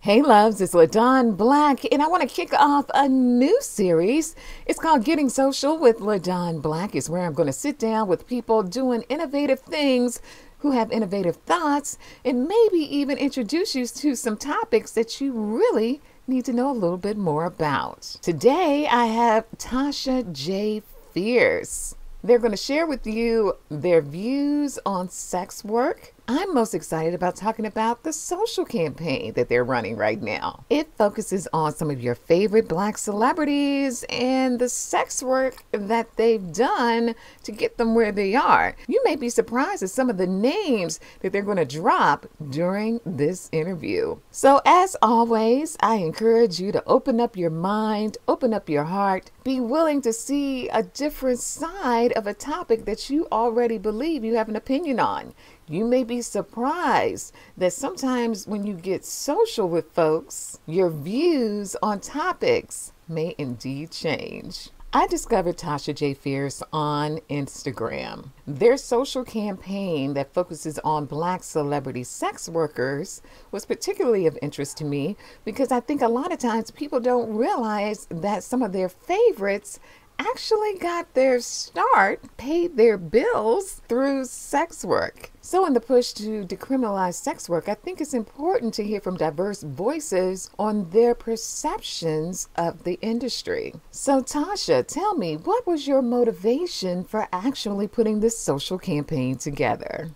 Hey loves, it's LaDawn Black, and I want to kick off a new series. It's called Getting Social with LaDawn Black. It's where I'm going to sit down with people doing innovative things who have innovative thoughts and maybe even introduce you to some topics that you really need to know a little bit more about. Today I have Tasha J. Fierce. They're going to share with you their views on sex work. I'm most excited about talking about the social campaign that they're running right now. It focuses on some of your favorite Black celebrities and the sex work that they've done to get them where they are. You may be surprised at some of the names that they're going to drop during this interview. So as always, I encourage you to open up your mind, open up your heart, be willing to see a different side of a topic that you already believe you have an opinion on. You may be surprised that sometimes when you get social with folks, your views on topics may indeed change. I discovered Tasha J. Fierce on Instagram. Their social campaign that focuses on Black celebrity sex workers was particularly of interest to me because I think a lot of times people don't realize that some of their favorites actually got their start, paid their bills through sex work. So in the push to decriminalize sex work, I think it's important to hear from diverse voices on their perceptions of the industry. So Tasha, tell me, what was your motivation for actually putting this social campaign together?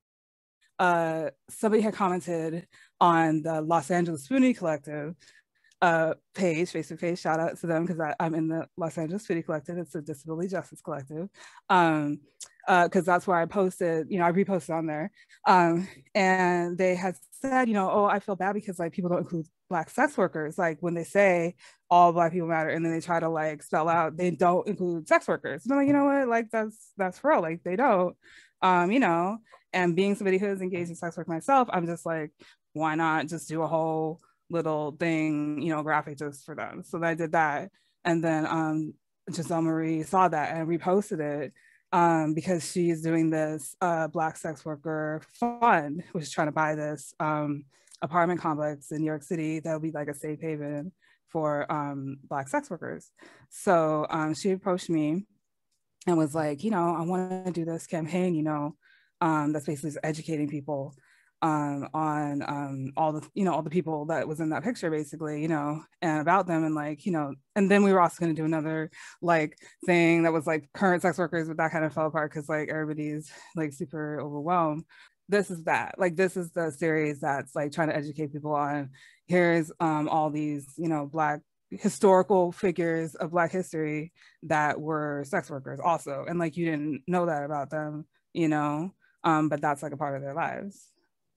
Somebody had commented on the Los Angeles Spoonie Collective page, face-to-face, shout out to them because I'm in the Los Angeles Spoonie Collective. It's a disability justice collective. Because that's where I posted, I reposted on there. And they had said, oh, I feel bad because like people don't include Black sex workers. Like when they say all Black people matter and then they try to like spell out, they don't include sex workers. And I'm like, you know what? Like that's for real. Like they don't, and being somebody who's engaged in sex work myself, I'm just like, why not just do a whole little thing, graphic just for them. So I did that. And then Giselle Marie saw that and reposted it because she's doing this Black sex worker fund, which is trying to buy this apartment complex in New York City that will be like a safe haven for Black sex workers. So she approached me and was like, I want to do this campaign, that's basically just educating people on all the people that was in that picture basically, and about them and like, and then we were also going to do another like thing that was like current sex workers, but that kind of fell apart because like everybody's like super overwhelmed. This is the series that's like trying to educate people on here's all these, Black historical figures of Black history that were sex workers also, and like you didn't know that about them, but that's like a part of their lives.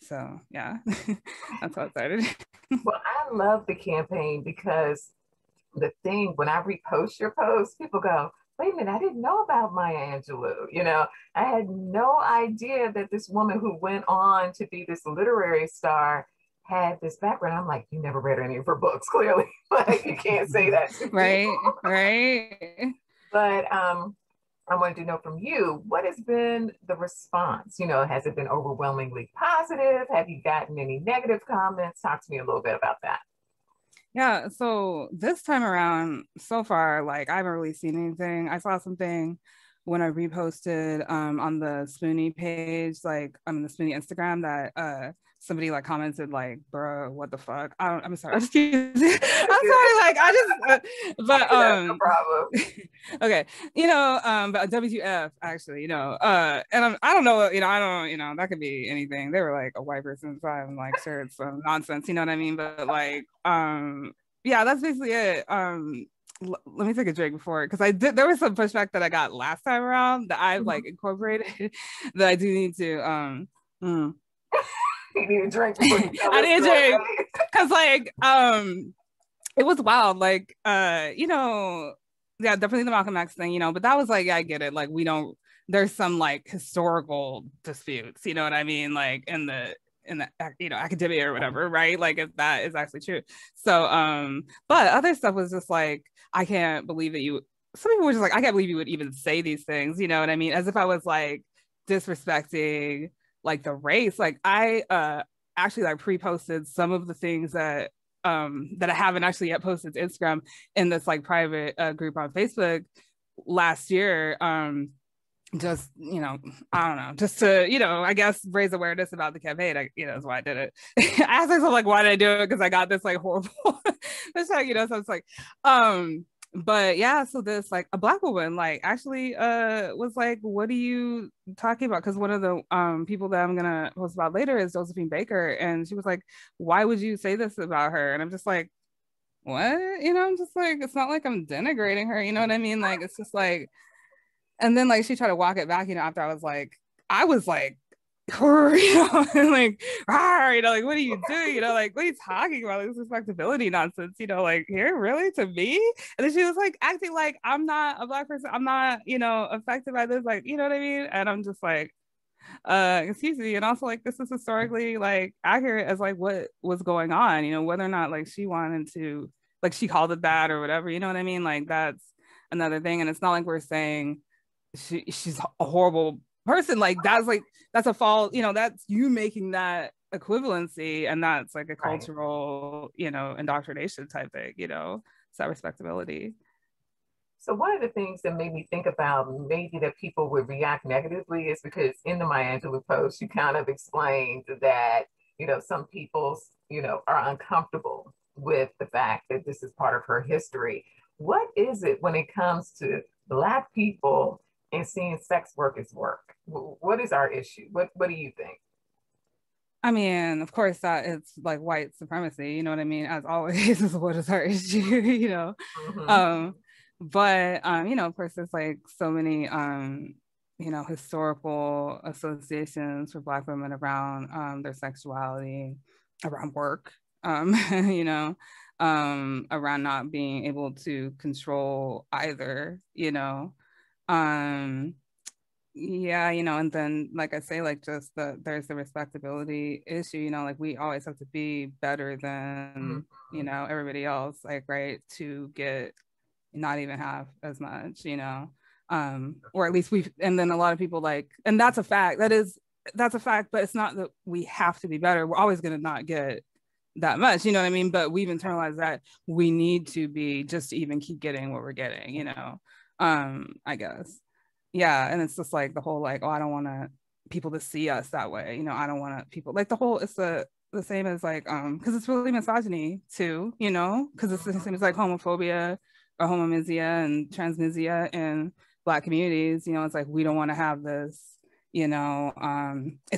So yeah, that's how it started. Well, I love the campaign because the thing, when I repost your post, people go, wait a minute, I didn't know about Maya Angelou. I had no idea that this woman who went on to be this literary star had this background. I'm like, you never read any of her books, clearly. Like, you can't say that to right, people. right. But I wanted to know from you, what has been the response? Has it been overwhelmingly positive? Have you gotten any negative comments? Talk to me a little bit about that. Yeah, so this time around, so far, like I haven't really seen anything. I saw something when I reposted on the Spoonie page, like the Spoonie Instagram, that somebody like commented like, bro, what the fuck? I'm sorry, excuse me. I'm sorry, like I just but no problem. okay, but WTF actually, and I don't know, I don't, that could be anything. They were like a white person, so I'm like, sure, it's some nonsense, you know what I mean? But like yeah, that's basically it. Let me take a drink before, because there was some pushback that I got last time around that I've like incorporated that I do need to You need a drink before you tell I this need a story, drink right? because like it was wild, like yeah, definitely the Malcolm X thing, but that was like, yeah, I get it, like there's some like historical disputes, you know what I mean, like in the academia or whatever, right? Like if that is actually true. So but other stuff was just like, I can't believe that some people were just like, I can't believe you would even say these things, you know what I mean, as if I was like disrespecting like the race. Like I actually like pre-posted some of the things that that I haven't actually yet posted to Instagram in this like private group on Facebook last year. Just, you know, I don't know, just to, you know, I guess raise awareness about the campaign. That's why I did it. I asked myself like, why did I do it? Because I got this like horrible this like, so it's like, but yeah, so this like a Black woman like actually was like, what are you talking about? Because one of the people that I'm gonna post about later is Josephine Baker, and she was like, why would you say this about her? And I'm just like, what? I'm just like, it's not like I'm denigrating her, you know what I mean? Like, it's just like, and then like she tried to walk it back, after I was like, and like, like, what are you doing? Like, what are you talking about? Like, this respectability nonsense, like, here, really, to me? And then she was like acting like I'm not a Black person, I'm not, affected by this, like, you know what I mean? And I'm just like, excuse me. And also like this is historically like accurate as like what was going on, whether or not like she wanted to, like she called it that or whatever, you know what I mean? Like that's another thing. And it's not like we're saying she's a horrible person. Like that's a fault, that's you making that equivalency, and that's like a cultural, indoctrination type thing, it's that respectability. So one of the things that made me think about maybe that people would react negatively is because in the Maya Angelou post, you kind of explained that, some people, are uncomfortable with the fact that this is part of her history. What is it when it comes to Black people and seeing sex work as work? What is our issue? What do you think? I mean, of course, that it's like white supremacy, you know what I mean? As always, is what is our issue, Mm-hmm. But of course, there's like so many historical associations for Black women around their sexuality, around work, around not being able to control either, yeah, and then like I say, like just there's the respectability issue, like we always have to be better than everybody else, like, right, to get not even have as much, or at least and then a lot of people like, and that's a fact, that's a fact, but it's not that we have to be better, we're always going to not get that much, you know what I mean? But we've internalized that we need to be just to even keep getting what we're getting, I guess. Yeah. And it's just like the whole like, oh, I don't want people to see us that way, I don't want people like the whole, it's the same as like because it's really misogyny too, because it's the same as like homophobia or homomisia and transmisia in Black communities, it's like we don't want to have this, it's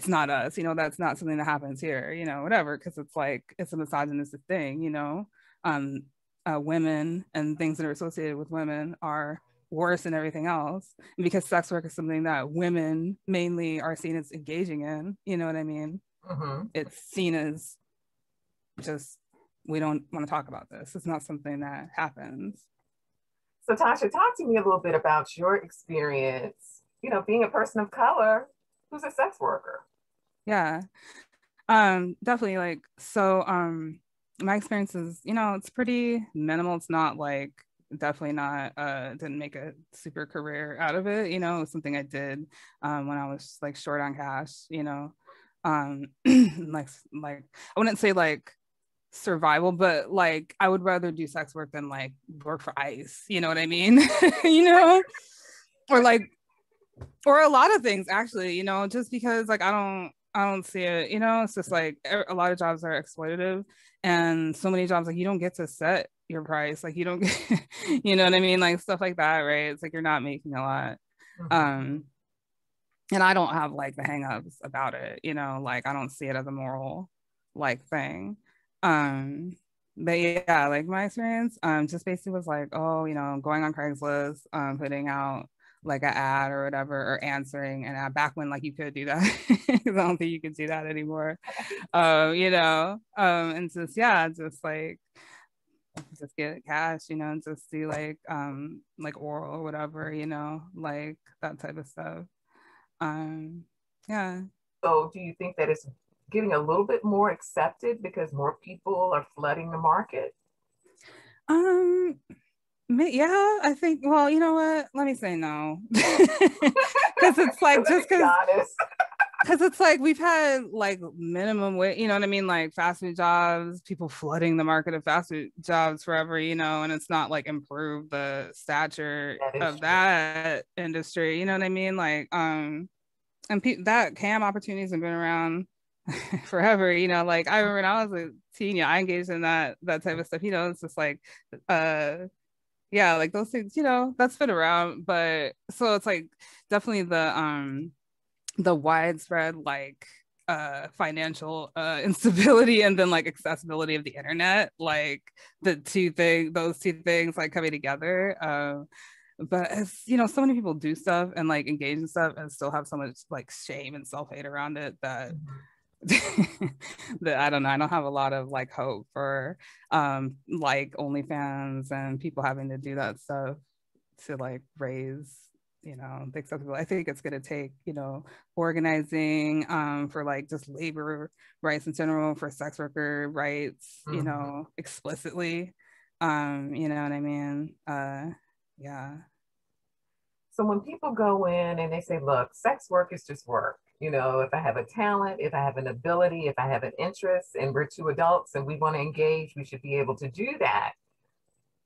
not us, that's not something that happens here, whatever, because it's like it's a misogynistic thing, women and things that are associated with women are worse than everything else. And because sex work is something that women mainly are seen as engaging in, you know what I mean? Mm-hmm. It's seen as just, we don't want to talk about this. It's not something that happens. So Tasha, talk to me a little bit about your experience, being a person of color who's a sex worker. Yeah, definitely. Like, so my experience is, it's pretty minimal. It's not like, definitely not didn't make a super career out of it, it was something I did when I was like short on cash, like I wouldn't say like survival, but like I would rather do sex work than like work for ICE, you know what I mean? Or like, or a lot of things actually, just because like I don't see it, it's just like a lot of jobs are exploitative, and so many jobs like you don't get to set your price, like you don't get, you know what I mean, like stuff like that, right? It's like you're not making a lot. Mm-hmm. And I don't have like the hangups about it, like I don't see it as a moral like thing. But yeah, like my experience just basically was like, oh, going on Craigslist, putting out like an ad or whatever, or answering an ad back when like you could do that. I don't think you can do that anymore. And just, yeah, just like just get cash, and just do like oral or whatever, like that type of stuff. Yeah. So do you think that it's getting a little bit more accepted because more people are flooding the market? Yeah, I think, well, you know what? Let me say no. Because it's like, just because because it's like we've had like minimum wage, you know what I mean? Like fast food jobs, people flooding the market of fast food jobs forever, you know, and it's not like improved the stature That is of true. that industry, you know what I mean? Like, and that cam opportunities have been around forever, you know. Like I remember when I was a teen, yeah, I engaged in that type of stuff, you know. It's just like, yeah, like those things, you know, that's been around, but so it's like definitely the widespread like financial instability and then like accessibility of the internet, like those two things like coming together. But as you know, so many people do stuff and like engage in stuff and still have so much like shame and self-hate around it that Mhm. that I don't know. I don't have a lot of like hope for like OnlyFans and people having to do that stuff to like raise, you know, the accessibility. I think it's going to take, you know, organizing for like just labor rights in general, for sex worker rights, you Mhm. know, explicitly. You know what I mean? Yeah. So when people go in and they say, look, sex work is just work. You know, if I have a talent, if I have an ability, if I have an interest, and we're two adults and we want to engage, we should be able to do that.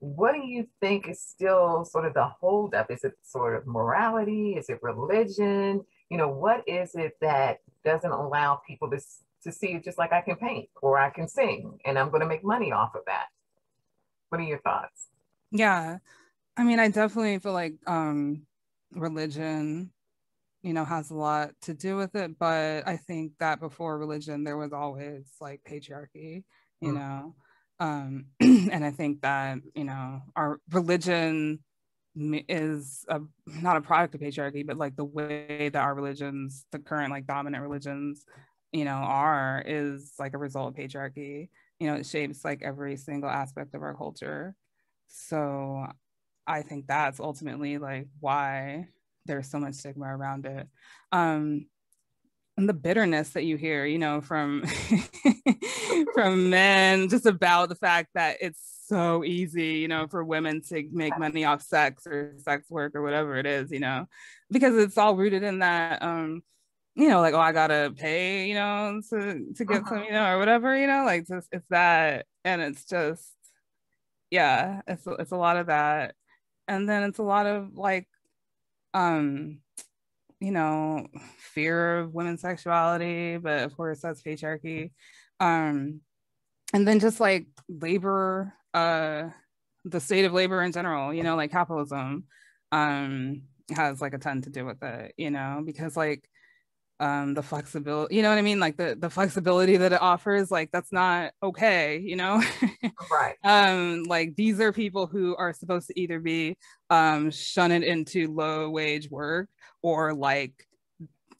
What do you think is still sort of the holdup? Is it sort of morality? Is it religion? You know, what is it that doesn't allow people to see it just like I can paint or I can sing and I'm going to make money off of that? What are your thoughts? Yeah. I mean, I definitely feel like religion, you know, has a lot to do with it, but I think that before religion there was always like patriarchy, you Mm, know. And I think that, you know, our religion is not a product of patriarchy, but like the way that our religions, the current like dominant religions, you know, are is like a result of patriarchy. You know, it shapes like every single aspect of our culture. So I think that's ultimately like why there's so much stigma around it. Um, and the bitterness that you hear, you know, from from men just about the fact that it's so easy, you know, for women to make money off sex or sex work or whatever it is, you know, because it's all rooted in that you know, like, oh, I gotta pay, you know, to get some, mhm. you know, or whatever, you know, like just it's that, and it's just yeah, it's a lot of that, and then it's a lot of like um you know, fear of women's sexuality, but of course that's patriarchy. Um, and then just like labor, the state of labor in general, you know, like capitalism, um, has like a ton to do with it, you know, because like the flexibility, you know what I mean, like the flexibility that it offers, like that's not okay, you know. Right. Like these are people who are supposed to either be shunned into low wage work or like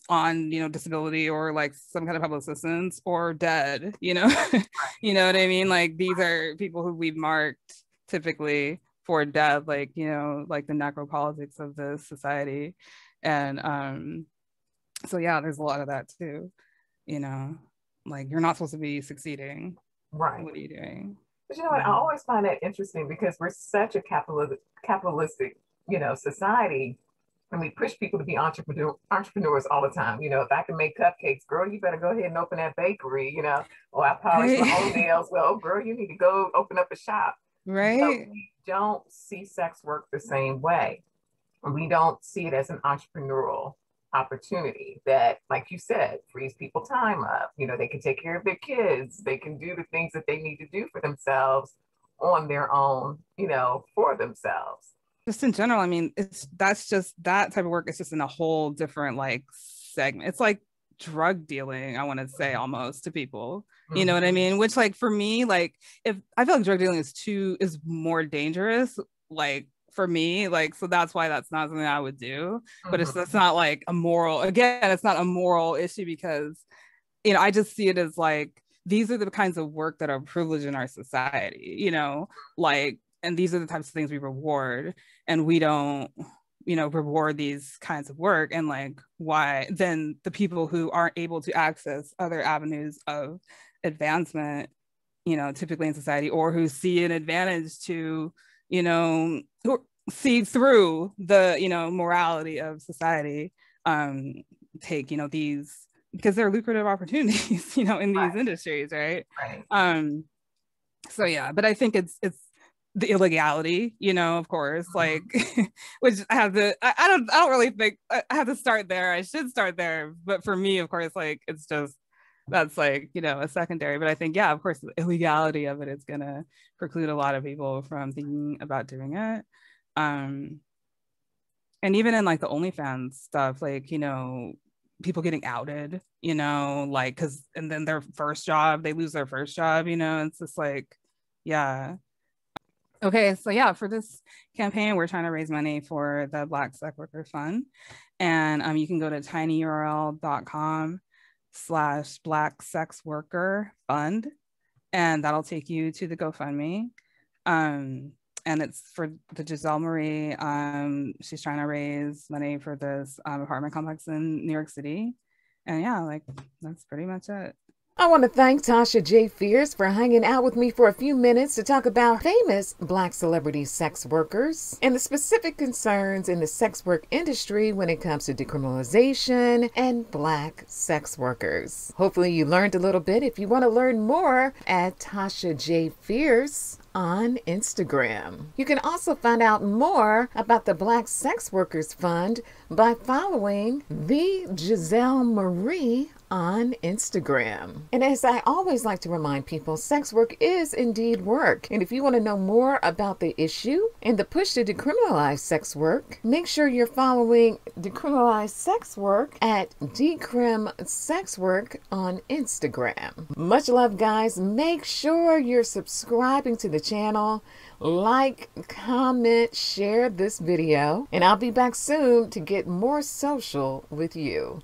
on, you know, disability or like some kind of public assistance or dead, you know. You know what I mean, like these are people who we've marked typically for death, like, you know, like the necropolitics of the society. And so yeah, there's a lot of that too, you know, like you're not supposed to be succeeding, Right. what are you doing? But you know what? I Yeah. always find that interesting because we're such a capitalistic, you know, society, and we push people to be entrepreneurs all the time. You know, if I can make cupcakes, girl, you better go ahead and open that bakery. You know, or I polish my own Right. nails. Well, oh, girl, you need to go open up a shop. But Right. we don't see sex work the same way. We don't see it as an entrepreneurial opportunity that, like you said, frees people time up. You know, they can take care of their kids, they can do the things that they need to do for themselves on their own, you know, for themselves. Just in general, I mean, it's that's just that type of work is just in a whole different like segment. It's like drug dealing, I want to say almost to people. You know what I Mm-hmm. mean? Which like for me, like if I feel like drug dealing is more dangerous, like for me, like so that's why that's not something I would do. But it's Mm-hmm. that's not like a moral, again, it's not a moral issue because you know, I just see it as like these are the kinds of work that are privileged in our society, you know, like, and these are the types of things we reward, and we don't, you know, reward these kinds of work. And like, why then the people who aren't able to access other avenues of advancement, you know, typically in society, or who see an advantage to, you know, see through the, you know, morality of society, um, take, you know, because they're lucrative opportunities, in these Right. industries, right? Right. So yeah, but I think it's the illegality, of course, like which I don't really think I have to start there. I should start there. But for me, of course, like it's just that's like, a secondary. But I think, yeah, of course, the illegality of it is gonna preclude a lot of people from thinking about doing it. Um, and even in like the OnlyFans stuff, like, people getting outed, like because and then their first job, they lose their first job, it's just like, yeah. Okay, so yeah, for this campaign, we're trying to raise money for the Black Sex Worker Fund. And you can go to tinyurl.com/Black Sex Worker Fund, and that'll take you to the GoFundMe. And it's for the Giselle Marie. She's trying to raise money for this apartment complex in New York City. And yeah, like that's pretty much it. I want to thank Tasha J. Fierce for hanging out with me for a few minutes to talk about famous Black celebrity sex workers and the specific concerns in the sex work industry when it comes to decriminalization and Black sex workers. Hopefully you learned a little bit. If you want to learn more, at Tasha J. Fierce on Instagram. You can also find out more about the Black Sex Workers Fund by following the Giselle Marie on Instagram. And as I always like to remind people, sex work is indeed work. And if you want to know more about the issue and the push to decriminalize sex work, make sure you're following Decriminalize Sex Work at decriminalizesex.work on Instagram. Much love, guys. Make sure you're subscribing to the channel. Like, comment, share this video, and I'll be back soon to get more social with you.